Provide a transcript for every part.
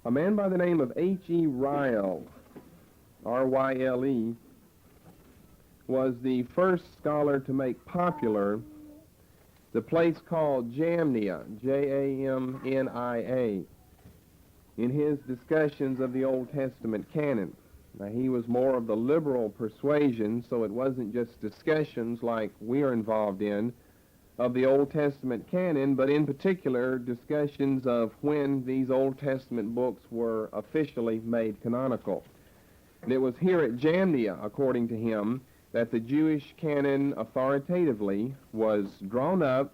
A man by the name of H.E. Ryle, R-Y-L-E, was the first scholar to make popular the place called Jamnia, J-A-M-N-I-A, in his discussions of the Old Testament canon. Now, he was more of the liberal persuasion, so it wasn't just discussions like we are involved in of the Old Testament canon, but in particular discussions of when these Old Testament books were officially made canonical. And it was here at Jamnia, according to him, that the Jewish canon authoritatively was drawn up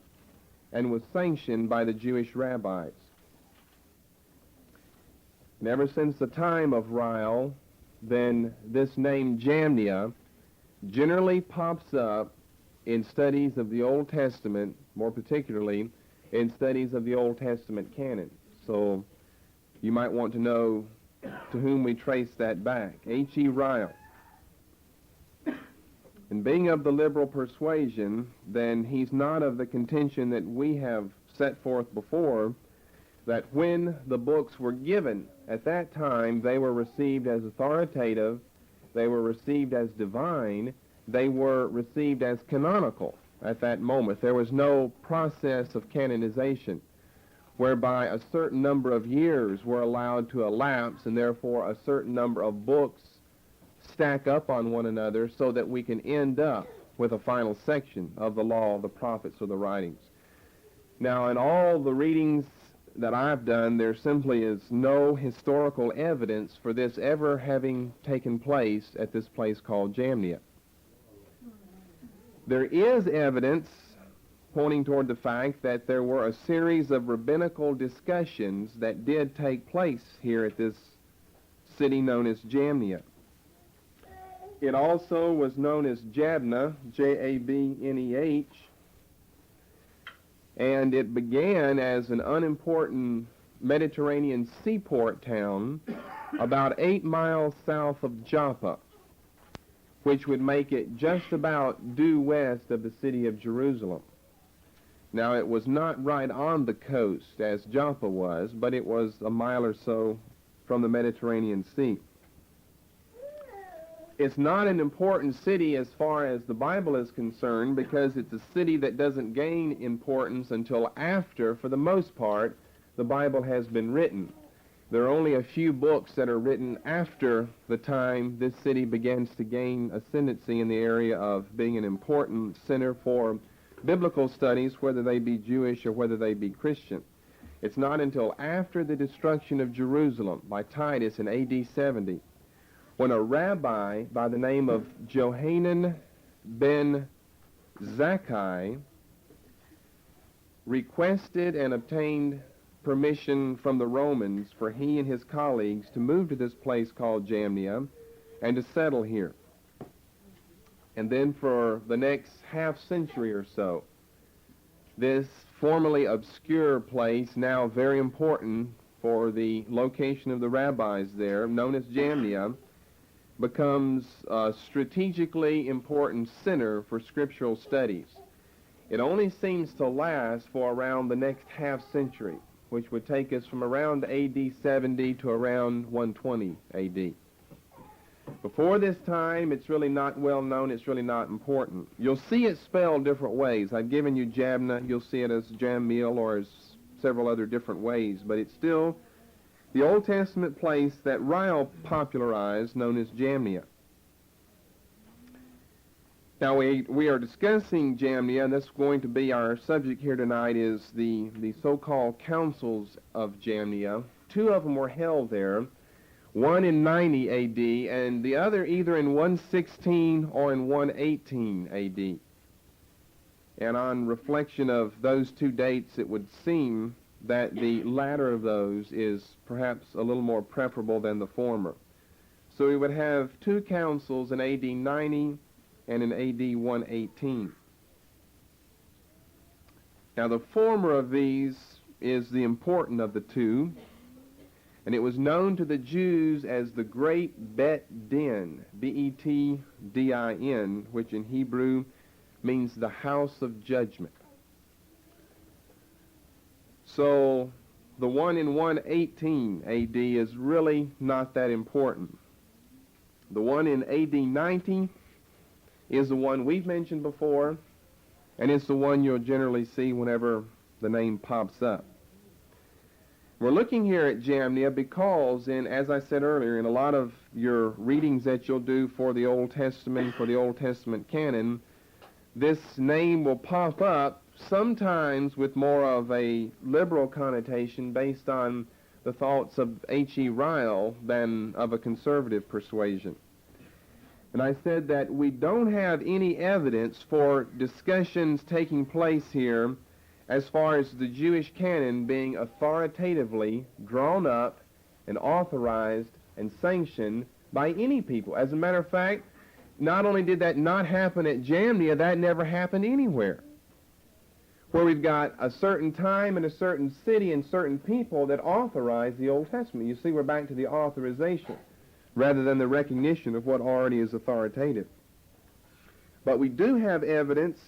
and was sanctioned by the Jewish rabbis. And ever since the time of Ryle, then this name Jamnia generally pops up in studies of the Old Testament, more particularly in studies of the Old Testament canon. So you might want to know to whom we trace that back. H.E. Ryle. And being of the liberal persuasion, then he's not of the contention that we have set forth before, that when the books were given at that time, they were received as authoritative, they were received as divine, they were received as canonical at that moment. There was no process of canonization whereby a certain number of years were allowed to elapse and therefore a certain number of books stack up on one another so that we can end up with a final section of the law, the prophets, or the writings. Now, in all the readings that I've done, there simply is no historical evidence for this ever having taken place at this place called Jamnia. There is evidence pointing toward the fact that there were a series of rabbinical discussions that did take place here at this city known as Jamnia. It also was known as Jabneh, J-A-B-N-E-H, and it began as an unimportant Mediterranean seaport town about 8 miles south of Joppa, which would make it just about due west of the city of Jerusalem. Now, it was not right on the coast as Joppa was, but it was a mile or so from the Mediterranean Sea. It's not an important city as far as the Bible is concerned because it's a city that doesn't gain importance until after, for the most part, the Bible has been written. There are only a few books that are written after the time this city begins to gain ascendancy in the area of being an important center for biblical studies, whether they be Jewish or whether they be Christian. It's not until after the destruction of Jerusalem by Titus in AD 70 when a rabbi by the name of Johanan ben Zakkai requested and obtained permission from the Romans for he and his colleagues to move to this place called Jamnia and to settle here. And then for the next half century or so, this formerly obscure place, now very important for the location of the rabbis there, known as Jamnia, becomes a strategically important center for scriptural studies. It only seems to last for around the next half century, which would take us from around AD 70 to around 120 AD. Before this time, it's really not well known, it's really not important. You'll see it spelled different ways. I've given you Jabneh, you'll see it as Jamil or as several other different ways, but it's still the Old Testament place that Ryle popularized, known as Jamnia. Now, we are discussing Jamnia, and that's going to be our subject here tonight, is the so-called Councils of Jamnia. 2 of them were held there, one in 90 A.D., and the other either in 116 or in 118 A.D. And on reflection of those 2 dates, it would seem that the latter of those is perhaps a little more preferable than the former. So we would have 2 councils in AD 90 and in AD 118. Now, the former of these is the important of the 2, and it was known to the Jews as the Great Bet Din, B-E-T-D-I-N, which in Hebrew means the house of judgment. So the one in 118 AD is really not that important. The one in AD 90 is the one we've mentioned before, and it's the one you'll generally see whenever the name pops up. We're looking here at Jamnia because, as I said earlier, in a lot of your readings that you'll do for the Old Testament, for the Old Testament canon, this name will pop up sometimes with more of a liberal connotation based on the thoughts of H.E. Ryle than of a conservative persuasion. And I said that we don't have any evidence for discussions taking place here as far as the Jewish canon being authoritatively drawn up and authorized and sanctioned by any people. As a matter of fact, not only did that not happen at Jamnia, that never happened anywhere. Where we've got a certain time and a certain city and certain people that authorize the Old Testament. You see, we're back to the authorization rather than the recognition of what already is authoritative. But we do have evidence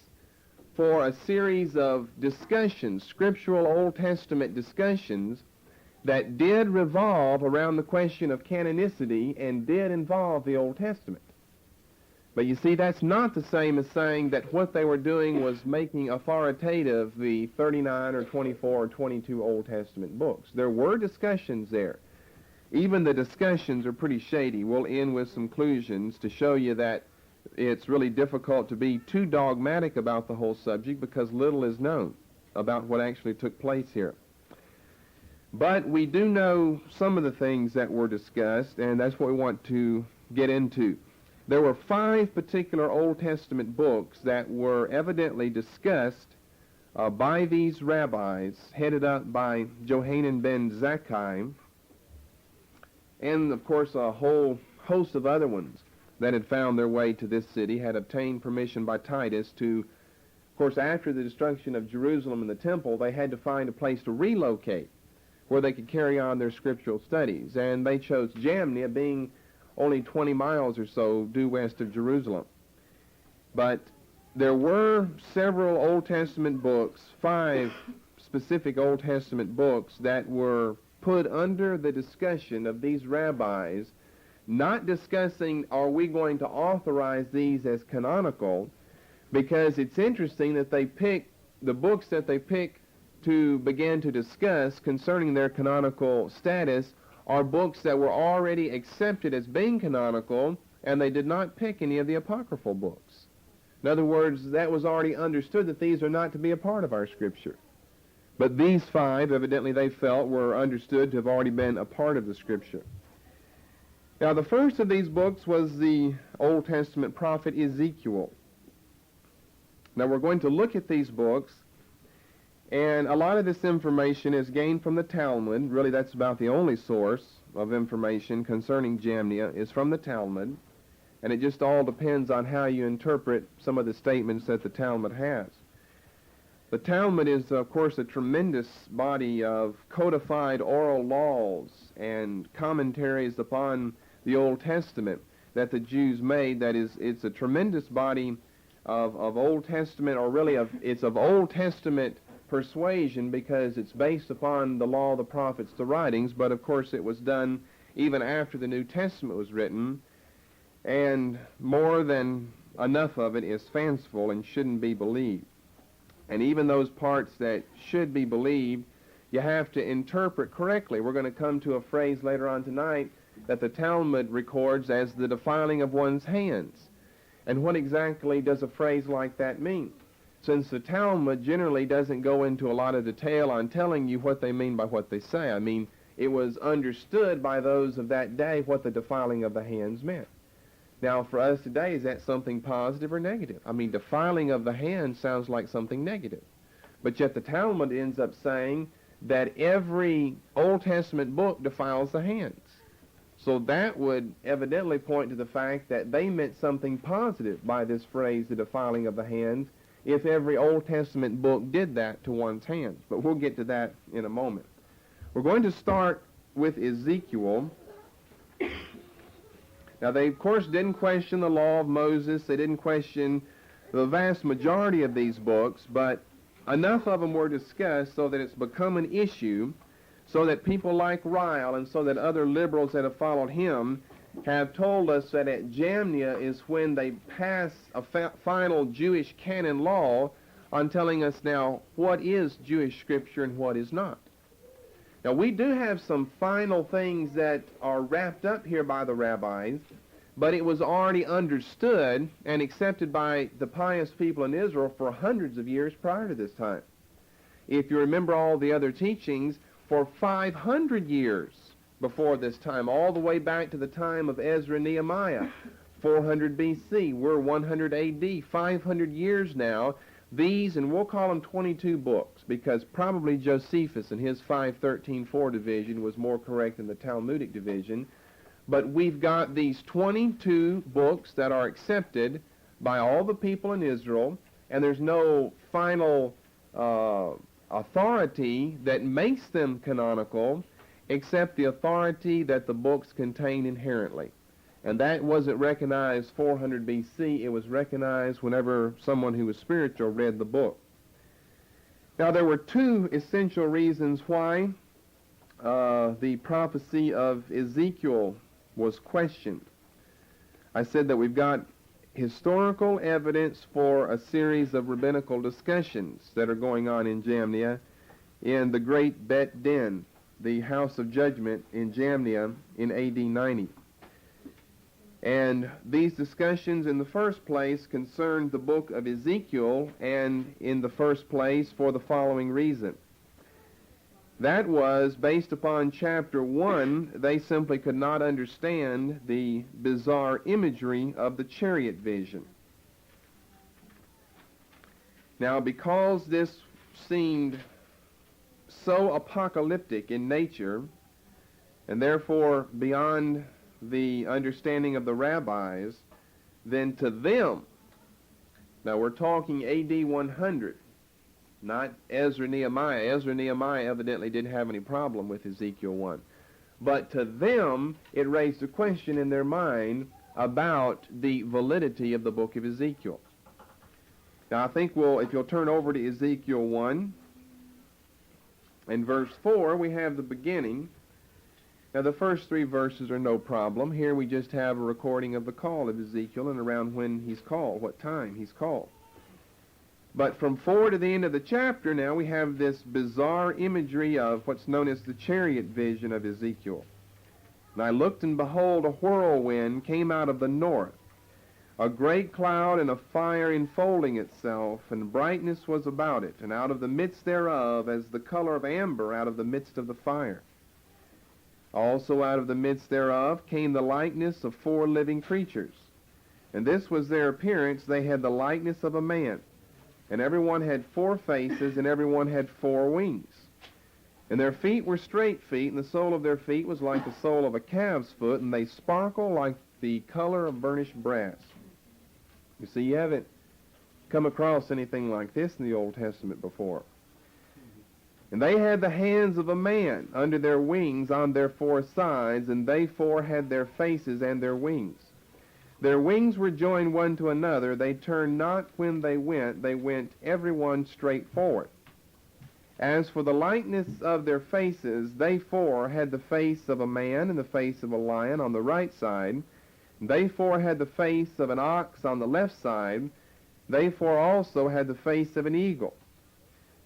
for a series of discussions, scriptural Old Testament discussions, that did revolve around the question of canonicity and did involve the Old Testament. But you see, that's not the same as saying that what they were doing was making authoritative the 39 or 24 or 22 Old Testament books. There were discussions there. Even the discussions are pretty shady. We'll end with some conclusions to show you that it's really difficult to be too dogmatic about the whole subject because little is known about what actually took place here. But we do know some of the things that were discussed, and that's what we want to get into. There were 5 particular Old Testament books that were evidently discussed by these rabbis, headed up by Johanan ben Zakkai, and of course a whole host of other ones that had found their way to this city, had obtained permission by Titus to, of course, after the destruction of Jerusalem and the temple, they had to find a place to relocate where they could carry on their scriptural studies. And they chose Jamnia, being only 20 miles or so due west of Jerusalem. But there were several Old Testament books, 5 specific Old Testament books that were put under the discussion of these rabbis, not discussing are we going to authorize these as canonical, because it's interesting that they pick the books that they pick to begin to discuss concerning their canonical status are books that were already accepted as being canonical, and they did not pick any of the apocryphal books. In other words, that was already understood that these are not to be a part of our Scripture. But these 5, evidently they felt, were understood to have already been a part of the Scripture. Now, the first of these books was the Old Testament prophet Ezekiel. Now, we're going to look at these books, and a lot of this information is gained from the Talmud. Really, that's about the only source of information concerning Jamnia is from the Talmud, and it just all depends on how you interpret some of the statements that the Talmud has. The Talmud is, of course, a tremendous body of codified oral laws and commentaries upon the Old Testament that the Jews made. That is, it's a tremendous body of Old Testament, or really it's of Old Testament persuasion, because it's based upon the law, the prophets, the writings, but of course it was done even after the New Testament was written, and more than enough of it is fanciful and shouldn't be believed. And even those parts that should be believed, you have to interpret correctly. We're going to come to a phrase later on tonight that the Talmud records as the defiling of one's hands. And what exactly does a phrase like that mean? Since the Talmud generally doesn't go into a lot of detail on telling you what they mean by what they say. I mean, it was understood by those of that day what the defiling of the hands meant. Now, for us today, is that something positive or negative? I mean, defiling of the hands sounds like something negative. But yet the Talmud ends up saying that every Old Testament book defiles the hands. So that would evidently point to the fact that they meant something positive by this phrase, the defiling of the hands, if every Old Testament book did that to one's hands. But we'll get to that in a moment. We're going to start with Ezekiel. Now, they, of course, didn't question the law of Moses. They didn't question the vast majority of these books, but enough of them were discussed so that it's become an issue, So that people like Ryle and so that other liberals that have followed him have told us that at Jamnia is when they pass a final Jewish canon law on telling us now what is Jewish scripture and what is not. Now we do have some final things that are wrapped up here by the rabbis, but it was already understood and accepted by the pious people in Israel for hundreds of years prior to this time. If you remember all the other teachings, for 500 years before this time, all the way back to the time of Ezra and Nehemiah, 400 BC, we're 100 AD, 500 years now, these, and we'll call them 22 books, because probably Josephus and his 513.4 division was more correct than the Talmudic division, but we've got these 22 books that are accepted by all the people in Israel, and there's no final authority that makes them canonical except the authority that the books contain inherently. And that wasn't recognized 400 BC. It was recognized whenever someone who was spiritual read the book. Now, there were two essential reasons why the prophecy of Ezekiel was questioned. I said that we've got historical evidence for a series of rabbinical discussions that are going on in Jamnia in the great Bet Din, the House of Judgment in Jamnia in AD 90. And these discussions in the first place concerned the book of Ezekiel, and in the first place for the following reason. That was, based upon chapter 1, they simply could not understand the bizarre imagery of the chariot vision. Now, because this seemed so apocalyptic in nature, and therefore beyond the understanding of the rabbis, then to them, now we're talking AD 100, not Ezra Nehemiah. Ezra Nehemiah evidently didn't have any problem with Ezekiel 1. But to them, it raised a question in their mind about the validity of the book of Ezekiel. Now I think if you'll turn over to Ezekiel 1, in verse 4, we have the beginning. Now the first 3 verses are no problem. Here we just have a recording of the call of Ezekiel and around when he's called, what time he's called. But from 4 to the end of the chapter now, we have this bizarre imagery of what's known as the chariot vision of Ezekiel. And I looked, and behold, a whirlwind came out of the north, a great cloud and a fire enfolding itself, and brightness was about it, and out of the midst thereof as the color of amber out of the midst of the fire. Also out of the midst thereof came the likeness of 4 living creatures. And this was their appearance. They had the likeness of a man. And everyone had 4 faces, and everyone had 4 wings. And their feet were straight feet, and the sole of their feet was like the sole of a calf's foot, and they sparkle like the color of burnished brass. You see, you haven't come across anything like this in the Old Testament before. And they had the hands of a man under their wings on their 4 sides, and they 4 had their faces and their wings. Their wings were joined one to another. They turned not when they went every one straight forward. As for the likeness of their faces, they 4 had the face of a man and the face of a lion on the right side. They 4 had the face of an ox on the left side. They 4 also had the face of an eagle.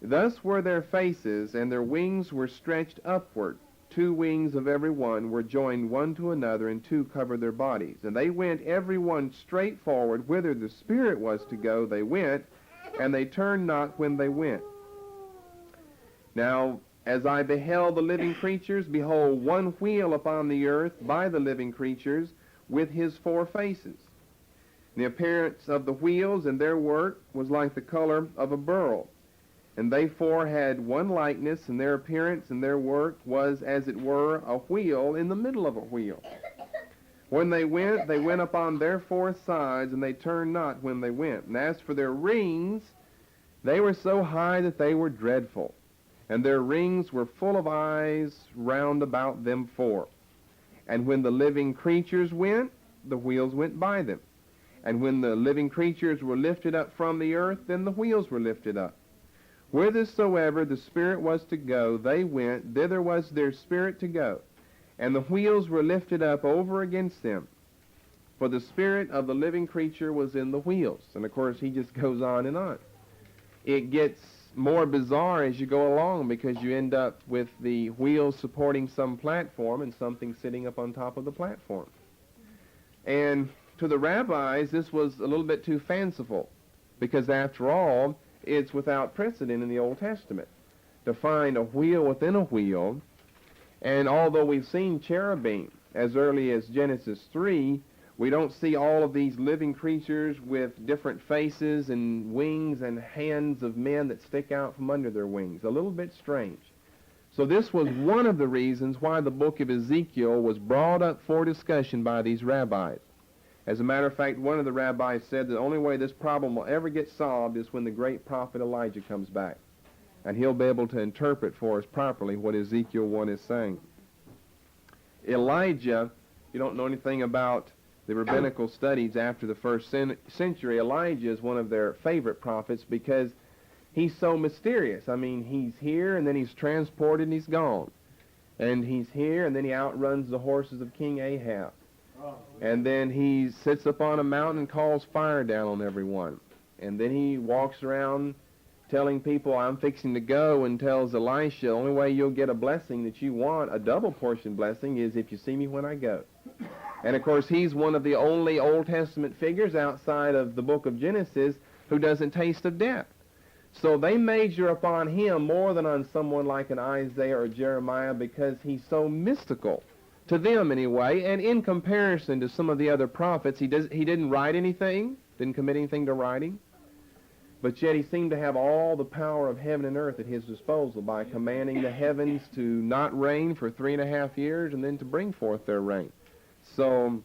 Thus were their faces, and their wings were stretched upward. 2 wings of every one were joined one to another, and 2 covered their bodies. And they went every one straight forward, whither the Spirit was to go, they went, and they turned not when they went. Now, as I beheld the living creatures, behold, one wheel upon the earth by the living creatures, with his 4 faces. The appearance of the wheels and their work was like the color of a beryl. And they 4 had one likeness, and their appearance and their work was, as it were, a wheel in the middle of a wheel. When they went upon their 4 sides, and they turned not when they went. And as for their rings, they were so high that they were dreadful. And their rings were full of eyes round about them 4. And when the living creatures went, the wheels went by them. And when the living creatures were lifted up from the earth, then the wheels were lifted up. Whithersoever the Spirit was to go, they went, thither was their spirit to go. And the wheels were lifted up over against them. For the spirit of the living creature was in the wheels. And of course, he just goes on and on. It gets more bizarre as you go along because you end up with the wheels supporting some platform and something sitting up on top of the platform. And to the rabbis, this was a little bit too fanciful because after all, it's without precedent in the Old Testament to find a wheel within a wheel. And although we've seen cherubim as early as Genesis 3, we don't see all of these living creatures with different faces and wings and hands of men that stick out from under their wings. A little bit strange. So this was one of the reasons why the book of Ezekiel was brought up for discussion by these rabbis. As a matter of fact, one of the rabbis said the only way this problem will ever get solved is when the great prophet Elijah comes back. And he'll be able to interpret for us properly what Ezekiel 1 is saying. Elijah, you don't know anything about the rabbinical studies after the first century, Elijah is one of their favorite prophets because he's so mysterious. I mean, he's here and then he's transported and he's gone. And he's here and then he outruns the horses of King Ahab. And then he sits up on a mountain and calls fire down on everyone. And then he walks around telling people, I'm fixing to go, and tells Elisha, the only way you'll get a blessing that you want, a double portion blessing, is if you see me when I go. And of course, he's one of the only Old Testament figures outside of the book of Genesis who doesn't taste of death. So they major upon him more than on someone like an Isaiah or Jeremiah because he's so mystical. To them, anyway, and in comparison to some of the other prophets, he didn't write anything, didn't commit anything to writing, but yet he seemed to have all the power of heaven and earth at his disposal by commanding the heavens to not rain for 3.5 years and then to bring forth their rain. So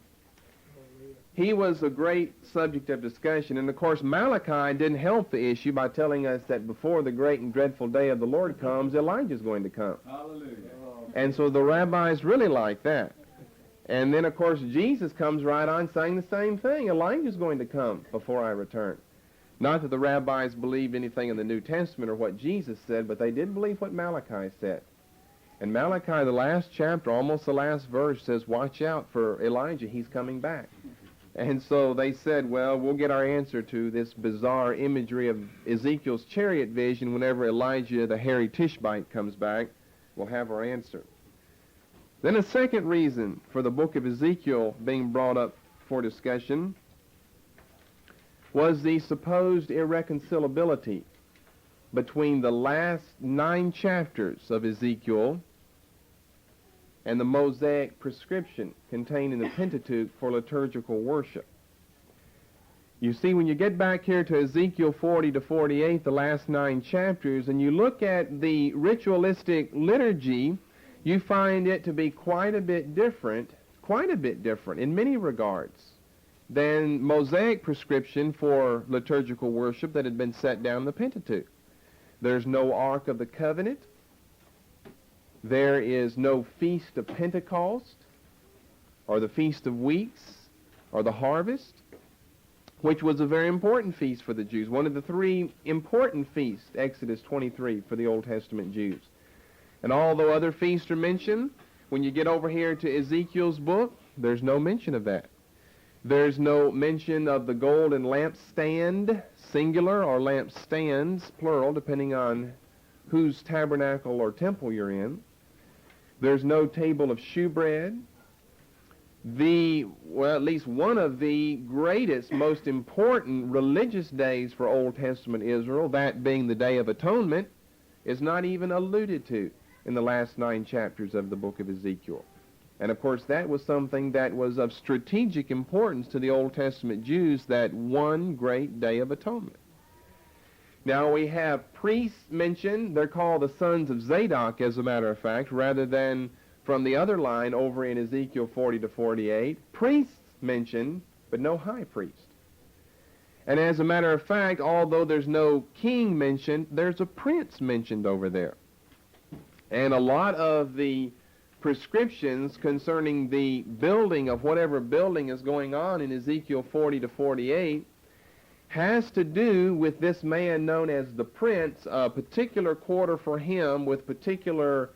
he was a great subject of discussion, and of course Malachi didn't help the issue by telling us that before the great and dreadful day of the Lord comes, Elijah's going to come. Hallelujah. And so the rabbis really like that. And then, of course, Jesus comes right on saying the same thing. Elijah's going to come before I return. Not that the rabbis believed anything in the New Testament or what Jesus said, but they did believe what Malachi said. And Malachi, the last chapter, almost the last verse, says, watch out for Elijah, he's coming back. And so they said, well, we'll get our answer to this bizarre imagery of Ezekiel's chariot vision whenever Elijah, the hairy Tishbite, comes back. We'll have our answer. Then a second reason for the book of Ezekiel being brought up for discussion was the supposed irreconcilability between the last 9 chapters of Ezekiel and the Mosaic prescription contained in the Pentateuch for liturgical worship. You see, when you get back here to Ezekiel 40 to 48, the last 9 chapters, and you look at the ritualistic liturgy, you find it to be quite a bit different in many regards than Mosaic prescription for liturgical worship that had been set down in the Pentateuch. There's no Ark of the Covenant. There is no Feast of Pentecost, or the Feast of Weeks, or the Harvest, which was a very important feast for the Jews, one of the 3 important feasts, Exodus 23, for the Old Testament Jews. And although other feasts are mentioned, when you get over here to Ezekiel's book, there's no mention of that. There's no mention of the golden lampstand, singular, or lampstands, plural, depending on whose tabernacle or temple you're in. There's no table of shewbread. At least one of the greatest, most important religious days for Old Testament Israel, that being the Day of Atonement, is not even alluded to in the last 9 chapters of the book of Ezekiel. And of course, that was something that was of strategic importance to the Old Testament Jews, that one great Day of Atonement. Now we have priests mentioned. They're called the sons of Zadok, as a matter of fact, rather than from the other line over in Ezekiel 40 to 48. Priests mentioned, but no high priest. And as a matter of fact, although there's no king mentioned, there's a prince mentioned over there. And a lot of the prescriptions concerning the building of whatever building is going on in Ezekiel 40 to 48 has to do with this man known as the prince, a particular quarter for him with particular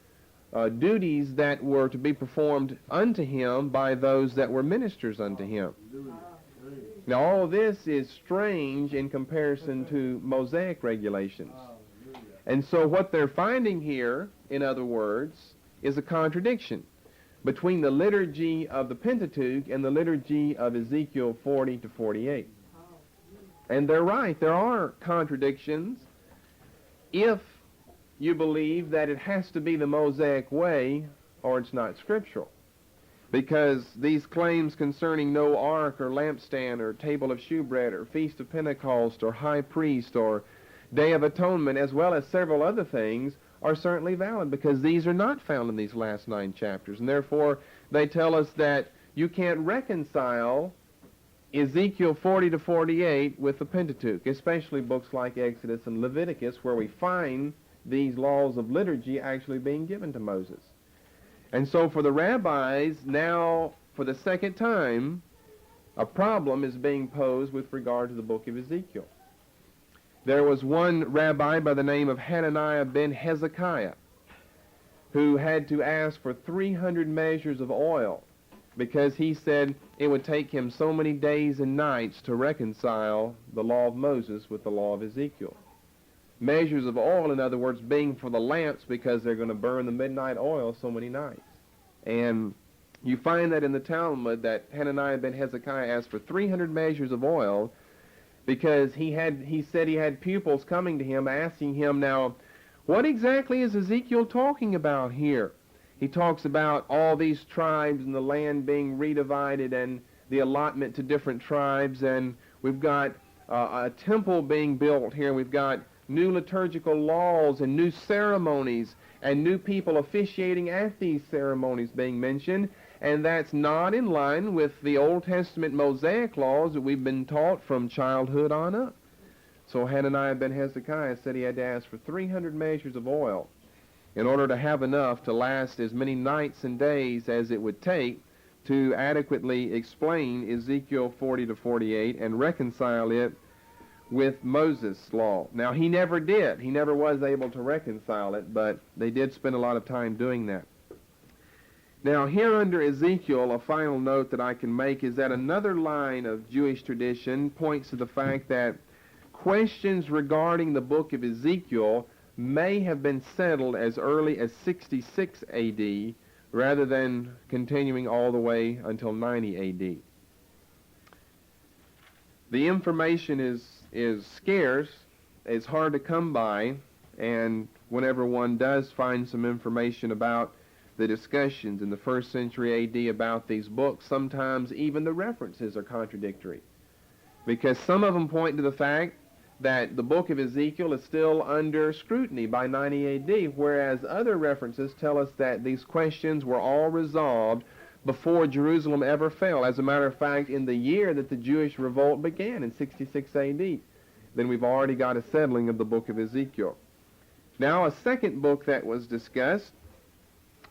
duties that were to be performed unto him by those that were ministers unto him. Now all this is strange in comparison to Mosaic regulations. And so what they're finding here, in other words, is a contradiction between the liturgy of the Pentateuch and the liturgy of Ezekiel 40 to 48. And they're right, there are contradictions if you believe that it has to be the Mosaic way or it's not scriptural. Because these claims concerning no ark or lampstand or table of shewbread or feast of Pentecost or high priest or Day of Atonement, as well as several other things, are certainly valid because these are not found in these last 9 chapters. And therefore, they tell us that you can't reconcile Ezekiel 40 to 48 with the Pentateuch, especially books like Exodus and Leviticus, where we find these laws of liturgy actually being given to Moses. And so for the rabbis, now, for the second time, a problem is being posed with regard to the book of Ezekiel. There was one rabbi by the name of Hananiah ben Hezekiah who had to ask for 300 measures of oil because he said it would take him so many days and nights to reconcile the law of Moses with the law of Ezekiel. Measures of oil, in other words, being for the lamps because they're going to burn the midnight oil so many nights. And you find that in the Talmud that Hananiah ben Hezekiah asked for 300 measures of oil because he said he had pupils coming to him asking him, now, what exactly is Ezekiel talking about here? He talks about all these tribes and the land being redivided and the allotment to different tribes, and we've got a temple being built here. We've got new liturgical laws and new ceremonies and new people officiating at these ceremonies being mentioned, and that's not in line with the Old Testament Mosaic laws that we've been taught from childhood on up. So Hananiah ben Hezekiah said he had to ask for 300 measures of oil in order to have enough to last as many nights and days as it would take to adequately explain Ezekiel 40 to 48 and reconcile it with Moses' law. Now, he never did. He never was able to reconcile it, but they did spend a lot of time doing that. Now, here under Ezekiel, a final note that I can make is that another line of Jewish tradition points to the fact that questions regarding the book of Ezekiel may have been settled as early as 66 A.D. rather than continuing all the way until 90 A.D. The information is scarce, it's hard to come by, and whenever one does find some information about the discussions in the 1st century A.D. about these books, sometimes even the references are contradictory, because some of them point to the fact that the book of Ezekiel is still under scrutiny by 90 A.D., whereas other references tell us that these questions were all resolved before Jerusalem ever fell. As a matter of fact, in the year that the Jewish revolt began, in 66 A.D., then we've already got a settling of the book of Ezekiel. Now, a second book that was discussed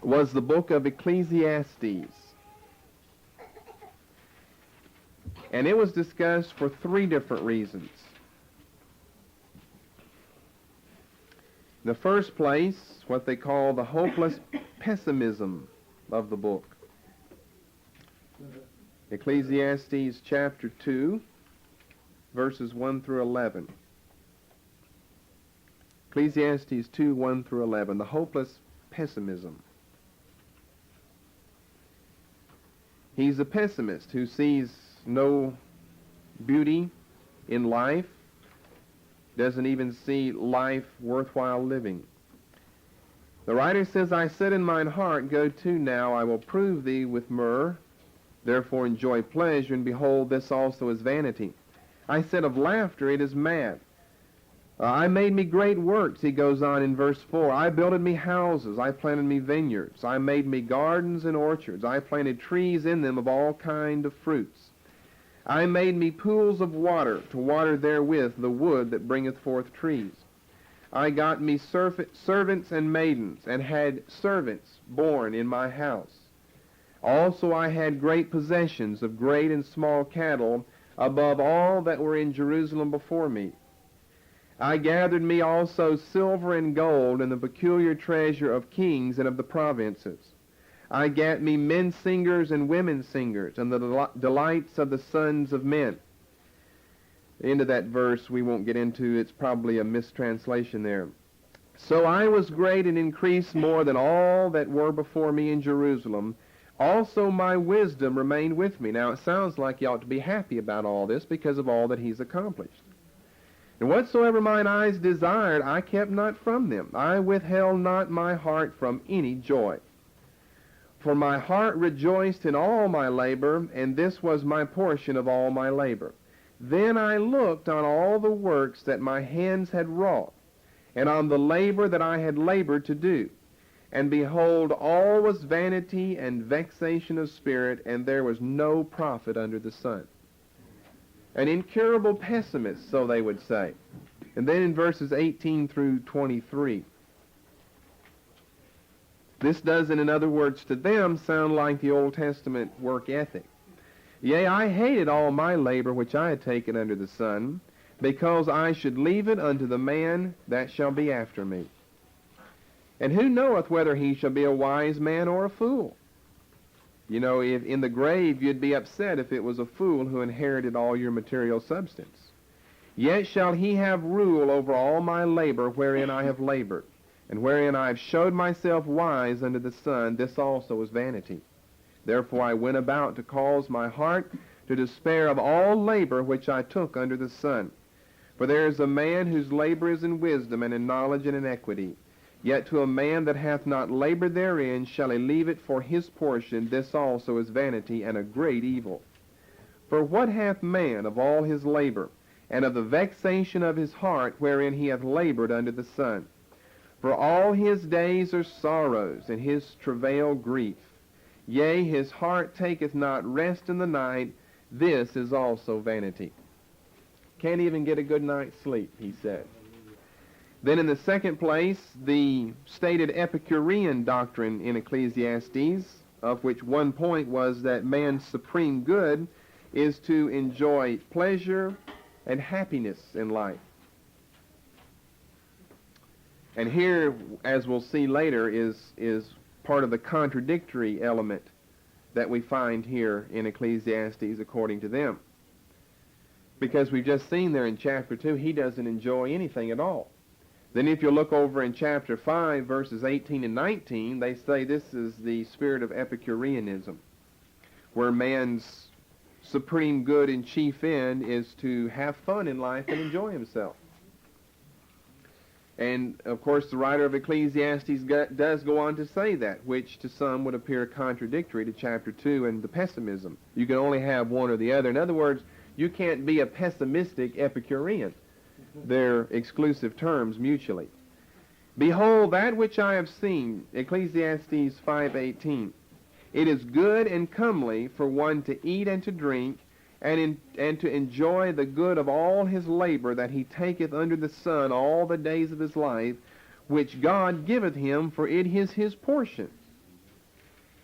was the book of Ecclesiastes. And it was discussed for 3 different reasons. In the first place, what they call the hopeless pessimism of the book. Ecclesiastes chapter 2, verses 1 through 11. Ecclesiastes 2, 1 through 11, the hopeless pessimism. He's a pessimist who sees no beauty in life, doesn't even see life worthwhile living. The writer says, I said in mine heart, go to now, I will prove thee with myrrh, therefore enjoy pleasure, and behold, this also is vanity. I said of laughter, it is mad. I made me great works, he goes on in verse 4. I builded me houses, I planted me vineyards, I made me gardens and orchards, I planted trees in them of all kind of fruits. I made me pools of water, to water therewith the wood that bringeth forth trees. I got me servants and maidens, and had servants born in my house. Also I had great possessions of great and small cattle, above all that were in Jerusalem before me. I gathered me also silver and gold, and the peculiar treasure of kings and of the provinces. I gat me men singers and women singers, and the delights of the sons of men. The end of that verse we won't get into. It's probably a mistranslation there. So I was great and increased more than all that were before me in Jerusalem. Also my wisdom remained with me. Now it sounds like you ought to be happy about all this because of all that he's accomplished. And whatsoever mine eyes desired, I kept not from them. I withheld not my heart from any joy. For my heart rejoiced in all my labor, and this was my portion of all my labor. Then I looked on all the works that my hands had wrought, and on the labor that I had labored to do. And behold, all was vanity and vexation of spirit, and there was no profit under the sun. An incurable pessimist, so they would say. And then in verses 18 through 23, this doesn't, in other words, to them sound like the Old Testament work ethic. Yea, I hated all my labor which I had taken under the sun, because I should leave it unto the man that shall be after me. And who knoweth whether he shall be a wise man or a fool? You know, if in the grave you'd be upset if it was a fool who inherited all your material substance. Yet shall he have rule over all my labor wherein I have labored, and wherein I have showed myself wise under the sun. This also is vanity. Therefore I went about to cause my heart to despair of all labor which I took under the sun. For there is a man whose labor is in wisdom and in knowledge and in equity. Yet to a man that hath not labored therein shall he leave it for his portion. This also is vanity and a great evil. For what hath man of all his labor, and of the vexation of his heart wherein he hath labored under the sun? For all his days are sorrows, and his travail grief. Yea, his heart taketh not rest in the night. This is also vanity. Can't even get a good night's sleep, he said. Then in the second place, the stated Epicurean doctrine in Ecclesiastes, of which one point was that man's supreme good is to enjoy pleasure and happiness in life. And here, as we'll see later, is part of the contradictory element that we find here in Ecclesiastes according to them. Because we've just seen there in chapter 2, he doesn't enjoy anything at all. Then if you look over in chapter 5, verses 18 and 19, they say this is the spirit of Epicureanism, where man's supreme good and chief end is to have fun in life and enjoy himself. And, of course, the writer of Ecclesiastes does go on to say that, which to some would appear contradictory to chapter 2 and the pessimism. You can only have one or the other. In other words, you can't be a pessimistic Epicurean. They're exclusive terms mutually. Behold, that which I have seen, Ecclesiastes 5:18. It is good and comely for one to eat and to drink, and to enjoy the good of all his labor that he taketh under the sun all the days of his life, which God giveth him, for it is his portion.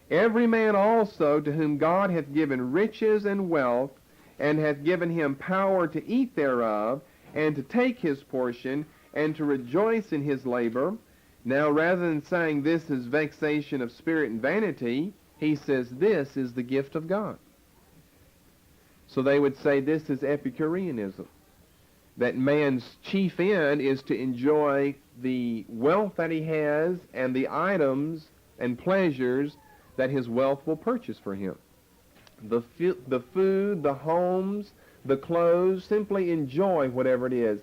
Every man also to whom God hath given riches and wealth, and hath given him power to eat thereof, and to take his portion, and to rejoice in his labor. Now, rather than saying this is vexation of spirit and vanity, he says this is the gift of God. So they would say this is Epicureanism, that man's chief end is to enjoy the wealth that he has and the items and pleasures that his wealth will purchase for him. The food, the homes, the clothes, simply enjoy whatever it is.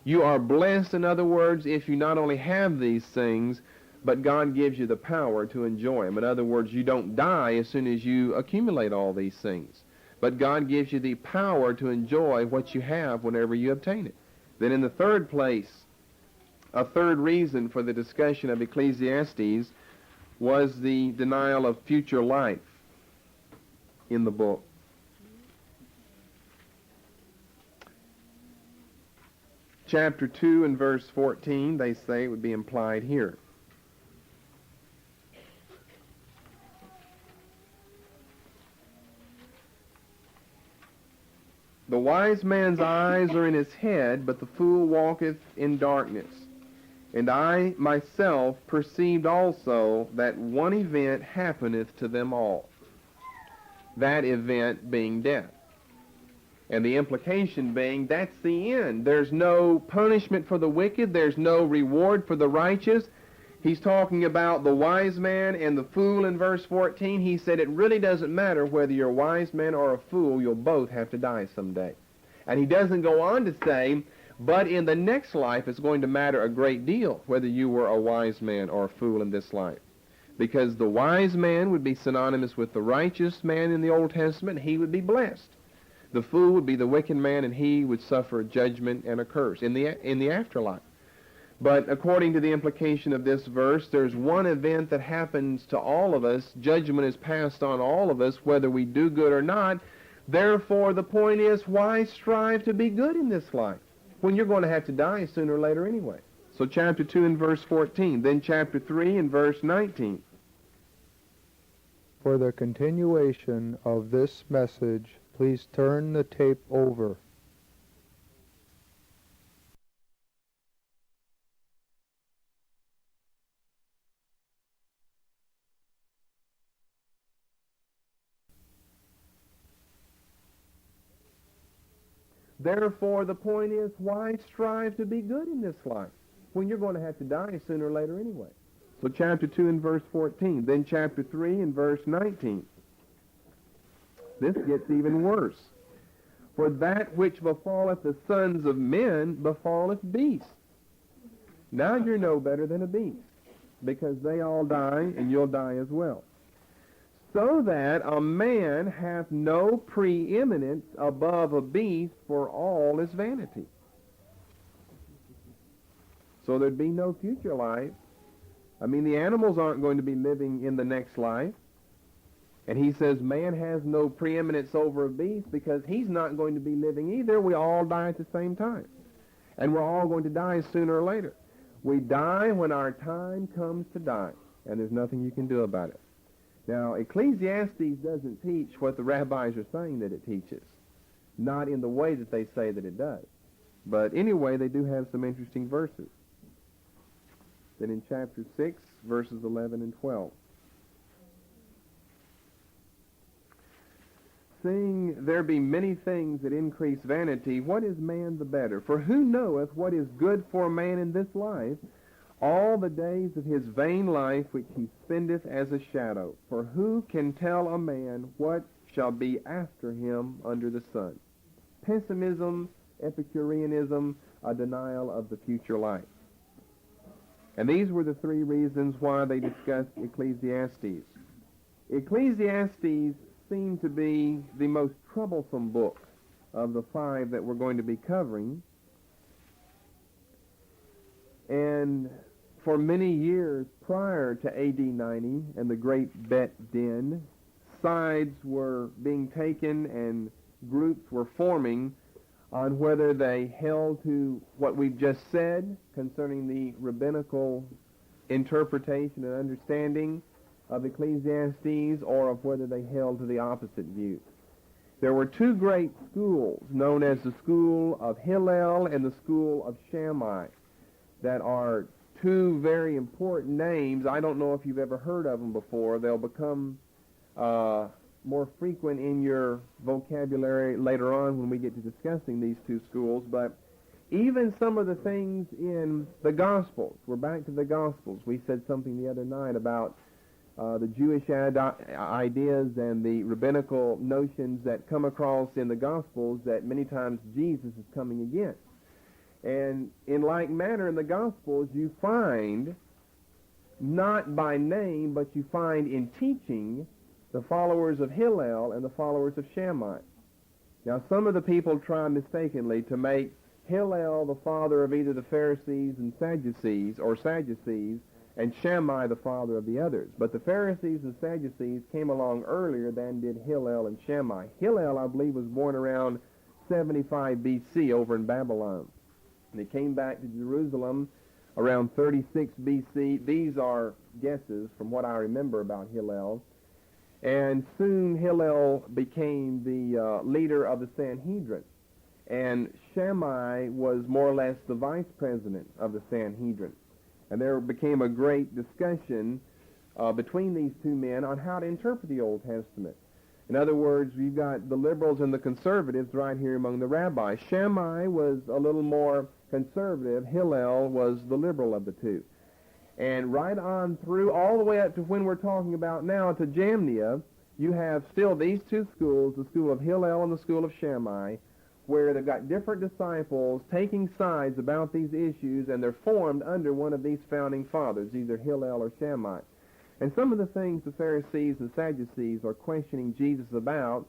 You are blessed, in other words, if you not only have these things, but God gives you the power to enjoy them. In other words, you don't die as soon as you accumulate all these things. But God gives you the power to enjoy what you have whenever you obtain it. Then in the third place, a third reason for the discussion of Ecclesiastes was the denial of future life in the book. Chapter 2 and verse 14, they say it would be implied here. The wise man's eyes are in his head, but the fool walketh in darkness. And I myself perceived also that one event happeneth to them all, that event being death. And the implication being that's the end. There's no punishment for the wicked. There's no reward for the righteous. He's talking about the wise man and the fool in verse 14. He said it really doesn't matter whether you're a wise man or a fool. You'll both have to die someday. And he doesn't go on to say, but in the next life it's going to matter a great deal whether you were a wise man or a fool in this life. Because the wise man would be synonymous with the righteous man in the Old Testament. He would be blessed. The fool would be the wicked man, and he would suffer judgment and a curse in the afterlife. But according to the implication of this verse, there's one event that happens to all of us. Judgment is passed on all of us, whether we do good or not. Therefore, the point is, why strive to be good in this life when you're going to have to die sooner or later anyway? So chapter 2 and verse 14, then chapter 3 and verse 19. For the continuation of this message, please turn the tape over. Therefore, the point is, why strive to be good in this life when you're going to have to die sooner or later anyway? So chapter 2 and verse 14, then chapter 3 and verse 19. This gets even worse. For that which befalleth the sons of men befalleth beasts. Now you're no better than a beast, because they all die, and you'll die as well. So that a man hath no preeminence above a beast, for all is vanity. So there'd be no future life. I mean, the animals aren't going to be living in the next life. And he says man has no preeminence over a beast because he's not going to be living either. We all die at the same time. And we're all going to die sooner or later. We die when our time comes to die, and there's nothing you can do about it. Now, Ecclesiastes doesn't teach what the rabbis are saying that it teaches, not in the way that they say that it does. But anyway, they do have some interesting verses. Then in chapter 6, verses 11 and 12. Seeing there be many things that increase vanity, what is man the better? For who knoweth what is good for a man in this life, all the days of his vain life which he spendeth as a shadow? For who can tell a man what shall be after him under the sun? Pessimism, Epicureanism, a denial of the future life. And these were the three reasons why they discussed Ecclesiastes. Ecclesiastes seemed to be the most troublesome book of the five that we're going to be covering. And for many years prior to AD 90 and the Great Bet Din, sides were being taken and groups were forming on whether they held to what we've just said concerning the rabbinical interpretation and understanding of Ecclesiastes, or of whether they held to the opposite view. There were two great schools, known as the school of Hillel and the school of Shammai, that are two very important names. I don't know if you've ever heard of them before. They'll become more frequent in your vocabulary later on when we get to discussing these two schools. But even some of the things in the Gospels, we're back to the Gospels. We said something the other night about the Jewish ideas and the rabbinical notions that come across in the Gospels, that many times Jesus is coming again. And in like manner in the Gospels, you find, not by name, but you find in teaching, the followers of Hillel and the followers of Shammai. Now, some of the people try mistakenly to make Hillel the father of either the Pharisees and Sadducees, or Sadducees, and Shammai the father of the others. But the Pharisees and Sadducees came along earlier than did Hillel and Shammai. Hillel, I believe, was born around 75 B.C. over in Babylon. And he came back to Jerusalem around 36 B.C. These are guesses from what I remember about Hillel. And soon Hillel became the leader of the Sanhedrin. and Shammai was more or less the vice president of the Sanhedrin. And there became a great discussion between these two men on how to interpret the Old Testament. In other words, you've got the liberals and the conservatives right here among the rabbis. Shammai was a little more conservative. Hillel was the liberal of the two. And right on through, all the way up to when we're talking about now, to Jamnia, you have still these two schools, the school of Hillel and the school of Shammai, where they've got different disciples taking sides about these issues, and they're formed under one of these founding fathers, either Hillel or Shammai. And some of the things the Pharisees and Sadducees are questioning Jesus about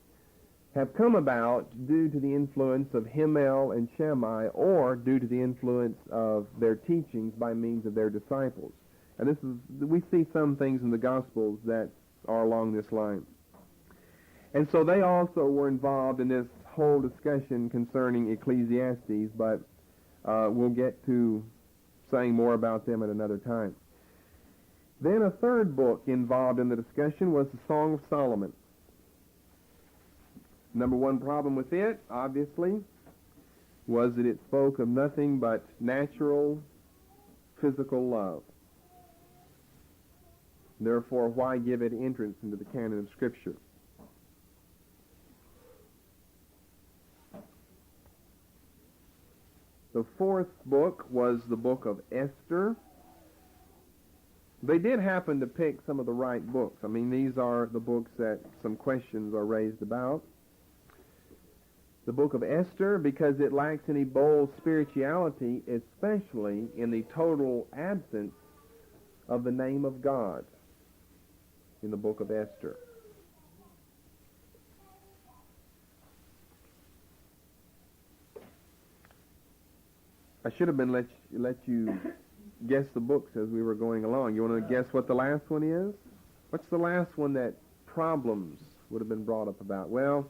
have come about due to the influence of Hillel and Shammai, or due to the influence of their teachings by means of their disciples. And we see some things in the Gospels that are along this line. And so they also were involved in this whole discussion concerning Ecclesiastes, but we'll get to saying more about them at another time. Then a third book involved in the discussion was the Song of Solomon. Number one problem with it, obviously, was that it spoke of nothing but natural, physical love. Therefore, why give it entrance into the canon of Scripture? The fourth book was the book of Esther. They did happen to pick some of the right books. I mean, these are the books that some questions are raised about. The book of Esther, because it lacks any bold spirituality, especially in the total absence of the name of God in the book of Esther. I should have been let you guess the books as we were going along. You want to guess what the last one is? What's the last one that problems would have been brought up about? Well,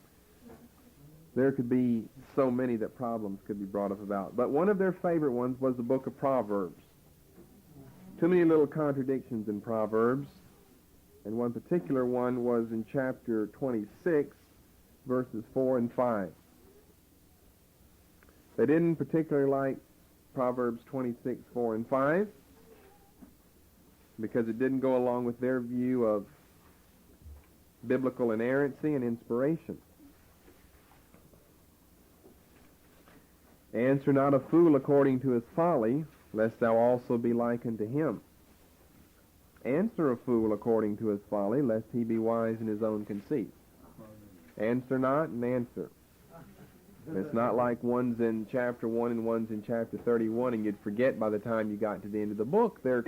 there could be so many that problems could be brought up about. But one of their favorite ones was the book of Proverbs. Too many little contradictions in Proverbs. And one particular one was in chapter 26, verses 4 and 5. They didn't particularly like Proverbs 26, 4 and 5 because it didn't go along with their view of biblical inerrancy and inspiration. Answer not a fool according to his folly, lest thou also be like unto him. Answer a fool according to his folly, lest he be wise in his own conceit. Answer not and answer. It's not like one's in chapter 1 and one's in chapter 31, and you'd forget by the time you got to the end of the book. They're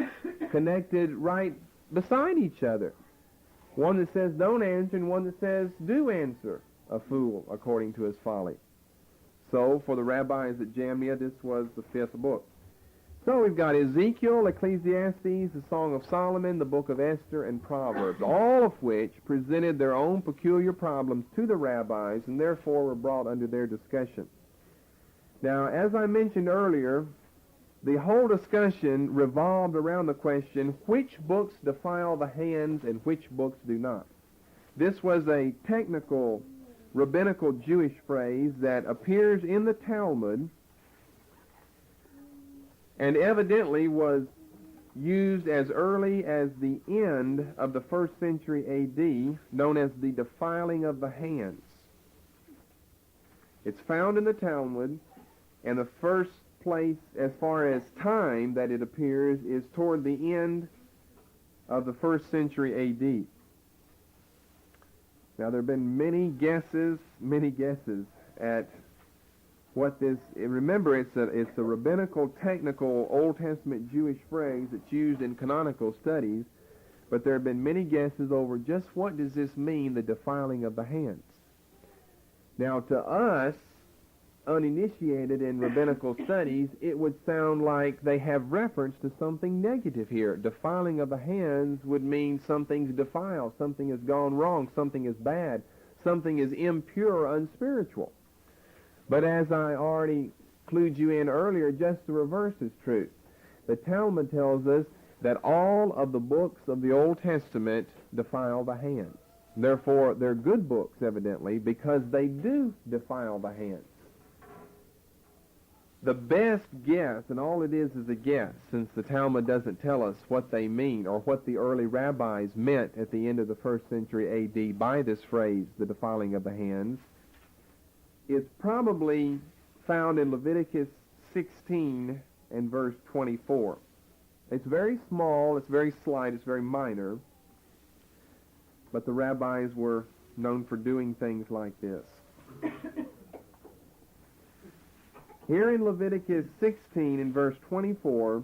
connected right beside each other. One that says don't answer and one that says do answer a fool according to his folly. So for the rabbis at Jamnia, this was the fifth book. So we've got Ezekiel, Ecclesiastes, the Song of Solomon, the book of Esther, and Proverbs, all of which presented their own peculiar problems to the rabbis and therefore were brought under their discussion. Now, as I mentioned earlier, the whole discussion revolved around the question, which books defile the hands and which books do not? This was a technical, rabbinical Jewish phrase that appears in the Talmud and evidently was used as early as the end of the 1st century A.D., known as the defiling of the hands. It's found in the Talmud, and the first place as far as time that it appears is toward the end of the 1st century A.D. Now, there have been many guesses at what this, remember it's a rabbinical, technical, Old Testament Jewish phrase that's used in canonical studies, but there have been many guesses over just what does this mean, the defiling of the hands. Now to us, uninitiated in rabbinical studies, it would sound like they have reference to something negative here. Defiling of the hands would mean something's defiled, something has gone wrong, something is bad, something is impure or unspiritual. But as I already clued you in earlier, just the reverse is true. The Talmud tells us that all of the books of the Old Testament defile the hands. Therefore, they're good books, evidently, because they do defile the hands. The best guess, and all it is a guess, since the Talmud doesn't tell us what they mean or what the early rabbis meant at the end of the 1st century A.D. by this phrase, the defiling of the hands, is probably found in Leviticus 16 and verse 24. It's very small, it's very slight, it's very minor, but the rabbis were known for doing things like this. Here in Leviticus 16 in verse 24,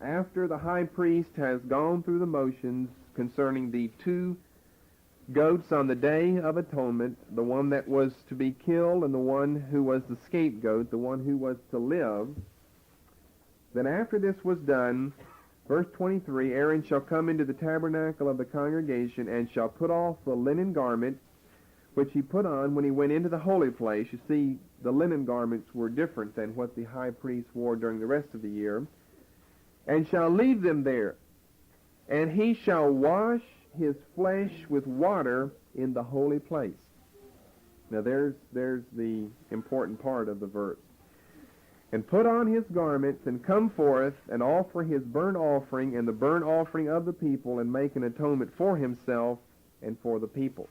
after the high priest has gone through the motions concerning the 2 goats on the Day of Atonement, the one that was to be killed and the one who was the scapegoat, the one who was to live, then after this was done, verse 23, Aaron shall come into the tabernacle of the congregation and shall put off the linen garment which he put on when he went into the holy place. You see, the linen garments were different than what the high priest wore during the rest of the year, and shall leave them there. And he shall wash his flesh with water in the holy place. Now there's the important part of the verse. And put on his garments, and come forth, and offer his burnt offering and the burnt offering of the people, and make an atonement for himself and for the people.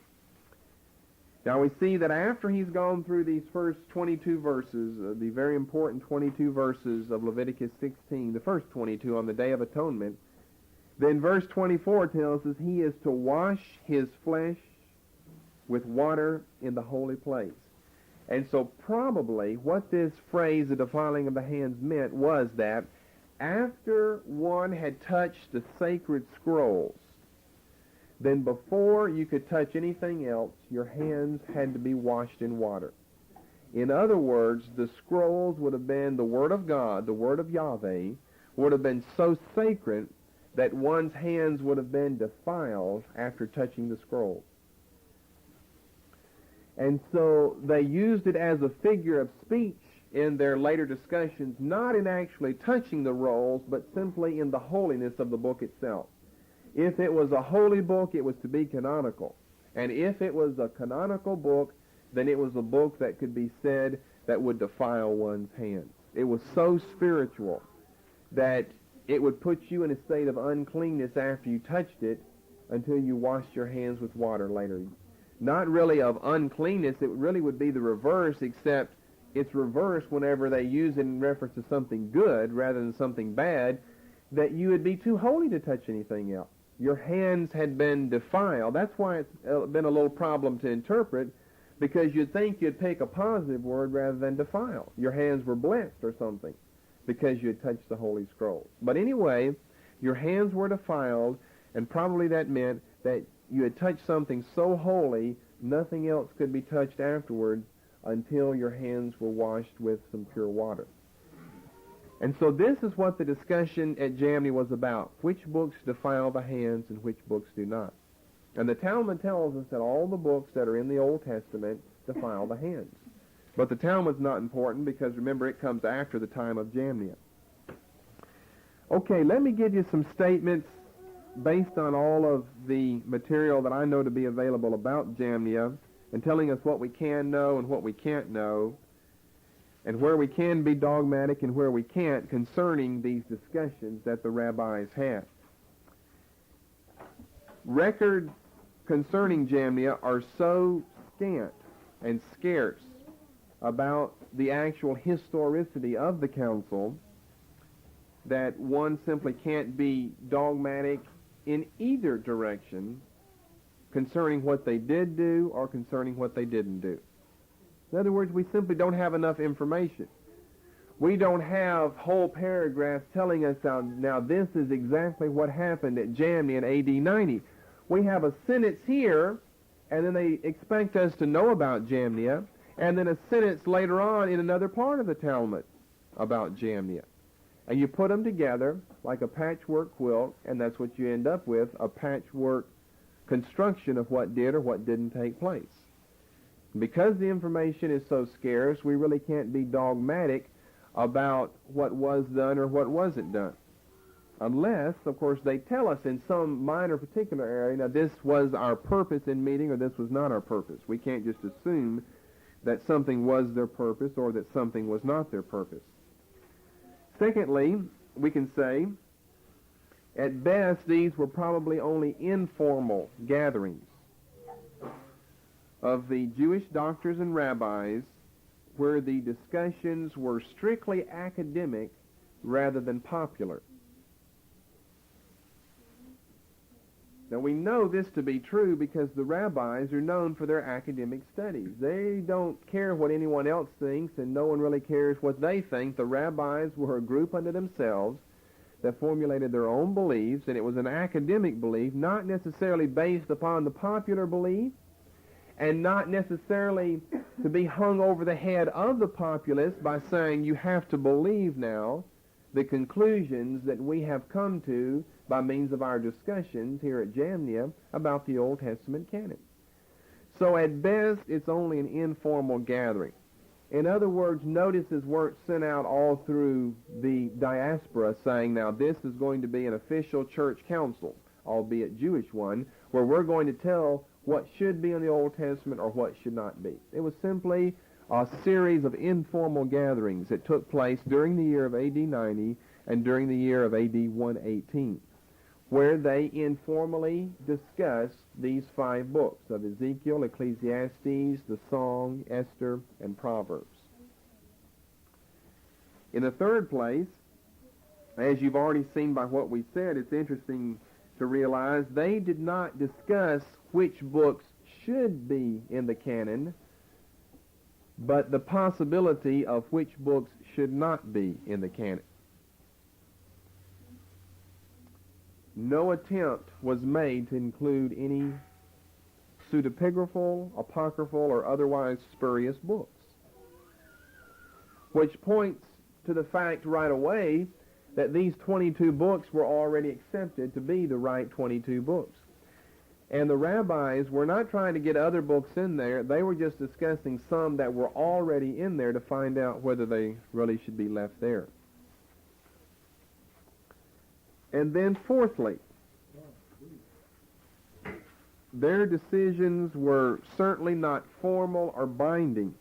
Now we see that after he's gone through these first 22 verses, the very important 22 verses of Leviticus 16, the first 22 on the Day of Atonement, then verse 24 tells us he is to wash his flesh with water in the holy place. And so probably what this phrase, the defiling of the hands, meant was that after one had touched the sacred scrolls, then before you could touch anything else, your hands had to be washed in water. In other words, the scrolls would have been the Word of God, the Word of Yahweh, would have been so sacred that one's hands would have been defiled after touching the scrolls. And so they used it as a figure of speech in their later discussions, not in actually touching the rolls, but simply in the holiness of the book itself. If it was a holy book, it was to be canonical. And if it was a canonical book, then it was a book that could be said that would defile one's hands. It was so spiritual that it would put you in a state of uncleanness after you touched it until you washed your hands with water later. Not really of uncleanness, it really would be the reverse, except it's reversed whenever they use it in reference to something good rather than something bad, that you would be too holy to touch anything else. Your hands had been defiled. That's why it's been a little problem to interpret, because you'd think you'd pick a positive word rather than defile. Your hands were blessed or something because you had touched the Holy Scrolls. But anyway, your hands were defiled, and probably that meant that you had touched something so holy, nothing else could be touched afterward until your hands were washed with some pure water. And so this is what the discussion at Jamnia was about. Which books defile the hands and which books do not. And the Talmud tells us that all the books that are in the Old Testament defile the hands. But the Talmud's not important because, remember, it comes after the time of Jamnia. Okay, let me give you some statements based on all of the material that I know to be available about Jamnia, and telling us what we can know and what we can't know, and where we can be dogmatic and where we can't concerning these discussions that the rabbis had. Records concerning Jamnia are so scant and scarce about the actual historicity of the council that one simply can't be dogmatic in either direction concerning what they did do or concerning what they didn't do. In other words, we simply don't have enough information. We don't have whole paragraphs telling us now this is exactly what happened at Jamnia in AD 90. We have a sentence here, and then they expect us to know about Jamnia, and then a sentence later on in another part of the Talmud about Jamnia. And you put them together like a patchwork quilt, and that's what you end up with, a patchwork construction of what did or what didn't take place. Because the information is so scarce, we really can't be dogmatic about what was done or what wasn't done. Unless, of course, they tell us in some minor particular area, now this was our purpose in meeting or this was not our purpose. We can't just assume that something was their purpose or that something was not their purpose. Secondly, we can say, at best, these were probably only informal gatherings of the Jewish doctors and rabbis where the discussions were strictly academic rather than popular. Now, we know this to be true because the rabbis are known for their academic studies. They don't care what anyone else thinks, and no one really cares what they think. The rabbis were a group unto themselves that formulated their own beliefs, and it was an academic belief, not necessarily based upon the popular belief, and not necessarily to be hung over the head of the populace by saying you have to believe now the conclusions that we have come to by means of our discussions here at Jamnia about the Old Testament canon. So at best, it's only an informal gathering. In other words, notices weren't sent out all through the diaspora saying, now this is going to be an official church council, albeit Jewish one, where we're going to tell what should be in the Old Testament or what should not be. It was simply a series of informal gatherings that took place during the year of AD 90 and during the year of AD 118, where they informally discussed these 5 books of Ezekiel, Ecclesiastes, the Song, Esther, and Proverbs. In the third place, as you've already seen by what we said, it's interesting to realize they did not discuss which books should be in the canon, but the possibility of which books should not be in the canon. No attempt was made to include any pseudepigraphal, apocryphal, or otherwise spurious books, which points to the fact right away that these 22 books were already accepted to be the right 22 books. And the rabbis were not trying to get other books in there. They were just discussing some that were already in there to find out whether they really should be left there. And then fourthly, their decisions were certainly not formal or binding.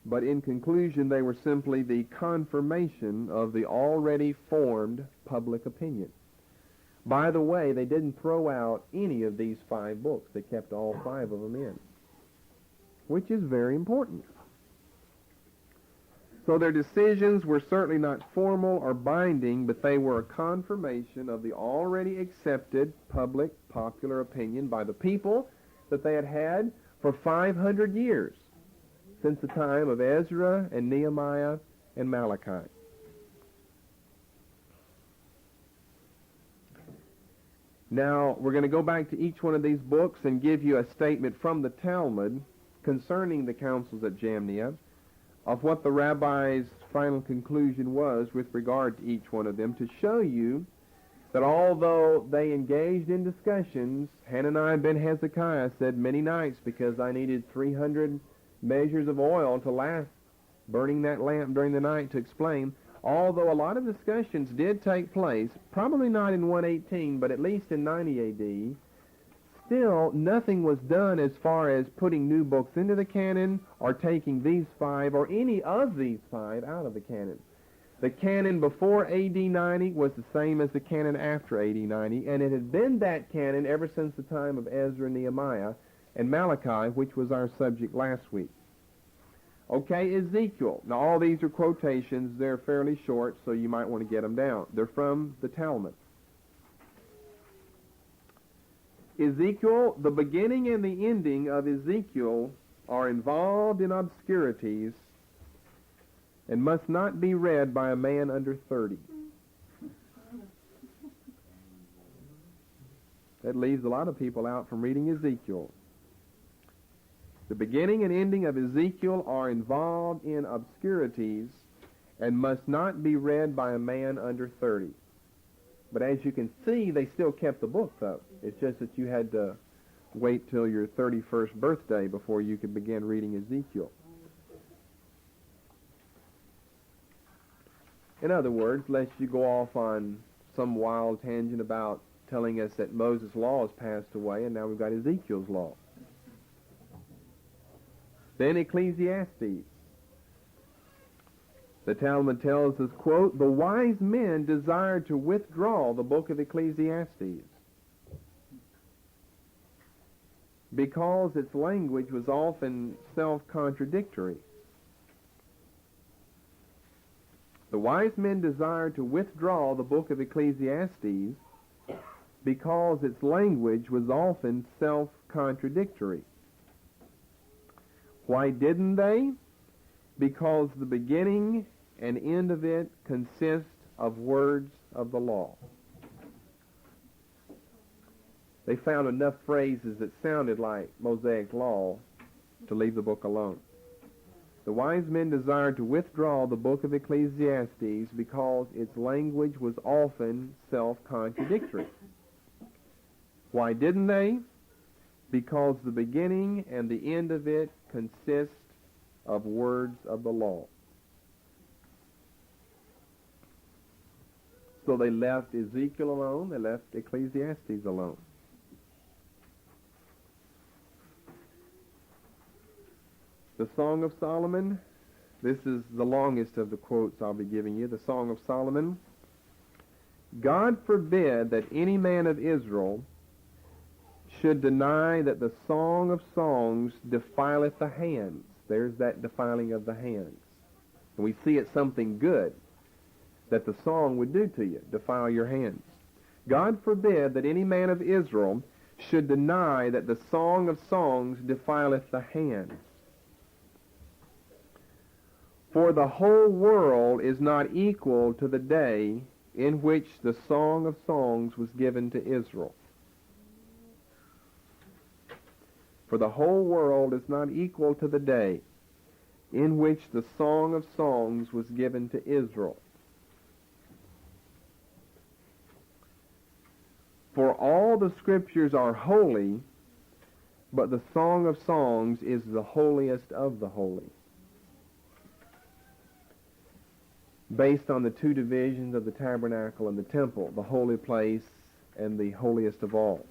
But in conclusion, they were simply the confirmation of the already formed public opinion. By the way, they didn't throw out any of these 5 books. They kept all 5 of them in, which is very important. So their decisions were certainly not formal or binding, but they were a confirmation of the already accepted public popular opinion by the people that they had had for 500 years, since the time of Ezra and Nehemiah and Malachi. Now, we're going to go back to each one of these books and give you a statement from the Talmud concerning the Councils at Jamnia of what the rabbi's final conclusion was with regard to each one of them, to show you that although they engaged in discussions, Hananiah ben Hezekiah said many nights, because I needed 300 measures of oil to last burning that lamp during the night to explain, although a lot of discussions did take place, probably not in 118, but at least in 90 A.D., still nothing was done as far as putting new books into the canon or taking these 5 or any of these 5 out of the canon. The canon before A.D. 90 was the same as the canon after A.D. 90, and it had been that canon ever since the time of Ezra, Nehemiah, and Malachi, which was our subject last week. Okay, Ezekiel. Now, all these are quotations. They're fairly short, so you might want to get them down. They're from the Talmud. Ezekiel, the beginning and the ending of Ezekiel are involved in obscurities and must not be read by a man under 30. That leaves a lot of people out from reading Ezekiel. The beginning and ending of Ezekiel are involved in obscurities and must not be read by a man under 30. But as you can see, they still kept the book, though. It's just that you had to wait till your 31st birthday before you could begin reading Ezekiel. In other words, lest you go off on some wild tangent about telling us that Moses' law has passed away and now we've got Ezekiel's law. Then Ecclesiastes. The Talmud tells us, quote, "The wise men desired to withdraw the book of Ecclesiastes because its language was often self-contradictory." The wise men desired to withdraw the book of Ecclesiastes because its language was often self-contradictory. Why didn't they? Because the beginning and end of it consist of words of the law. They found enough phrases that sounded like Mosaic law to leave the book alone. The wise men desired to withdraw the book of Ecclesiastes because its language was often self-contradictory. Why didn't they? Because the beginning and the end of it consist of words of the law. So they left Ezekiel alone, they left Ecclesiastes alone. The Song of Solomon, this is the longest of the quotes I'll be giving you. The Song of Solomon. "God forbid that any man of Israel should deny that the Song of Songs defileth the hands." There's that defiling of the hands. And we see it's something good that the song would do to you, defile your hands. "God forbid that any man of Israel should deny that the Song of Songs defileth the hands. For the whole world is not equal to the day in which the Song of Songs was given to Israel." For the whole world is not equal to the day in which the Song of Songs was given to Israel. For all the Scriptures are holy, but the Song of Songs is the holiest of the holy. Based on the two divisions of the tabernacle and the temple, the holy place and the holiest of all.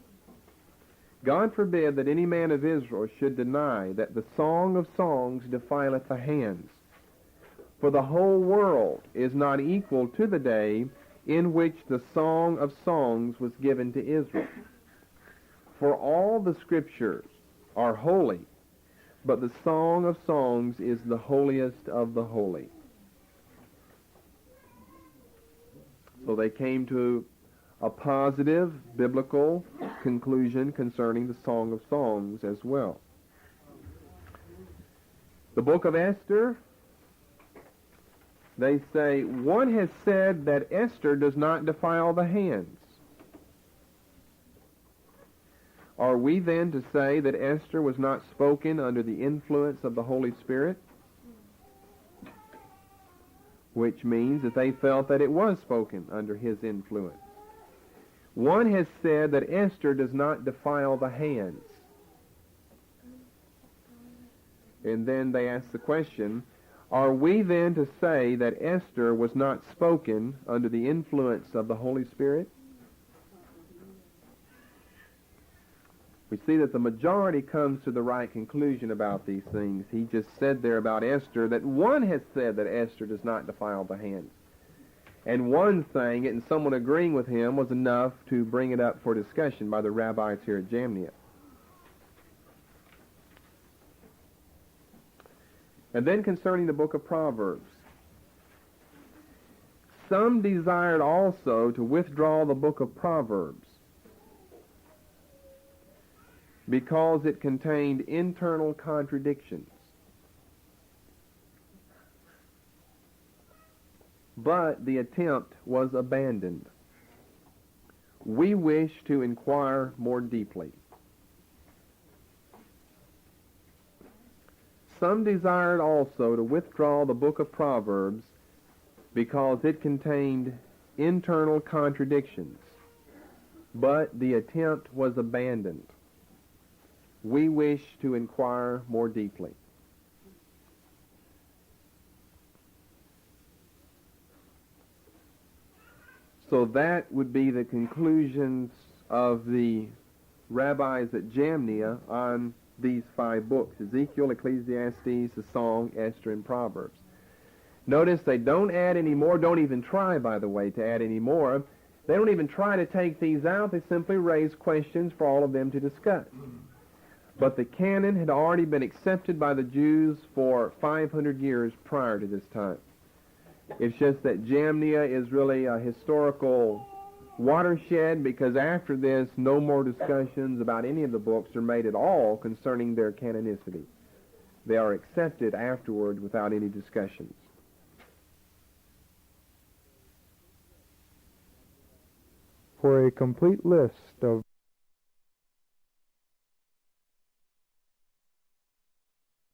"God forbid that any man of Israel should deny that the Song of Songs defileth the hands. For the whole world is not equal to the day in which the Song of Songs was given to Israel. For all the Scriptures are holy, but the Song of Songs is the holiest of the holy." So they came to a positive biblical conclusion concerning the Song of Songs as well. The book of Esther, they say, "One has said that Esther does not defile the hands." Are we then to say that Esther was not spoken under the influence of the Holy Spirit? Which means that they felt that it was spoken under his influence. "One has said that Esther does not defile the hands." And then they ask the question, are we then to say that Esther was not spoken under the influence of the Holy Spirit? We see that the majority comes to the right conclusion about these things. He just said there about Esther that one has said that Esther does not defile the hands. And one saying it and someone agreeing with him was enough to bring it up for discussion by the rabbis here at Jamnia. And then concerning the book of Proverbs. Some desired also to withdraw the book of Proverbs because it contained internal contradictions. But the attempt was abandoned. We wish to inquire more deeply. Some desired also to withdraw the book of Proverbs because it contained internal contradictions. But the attempt was abandoned. We wish to inquire more deeply. So that would be the conclusions of the rabbis at Jamnia on these 5 books: Ezekiel, Ecclesiastes, the Song, Esther, and Proverbs. Notice they don't add any more, don't even try, by the way, to add any more. They don't even try to take these out. They simply raise questions for all of them to discuss. But the canon had already been accepted by the Jews for 500 years prior to this time. It's just that Jamnia is really a historical watershed, because after this, no more discussions about any of the books are made at all concerning their canonicity. They are accepted afterward without any discussions. For a complete list of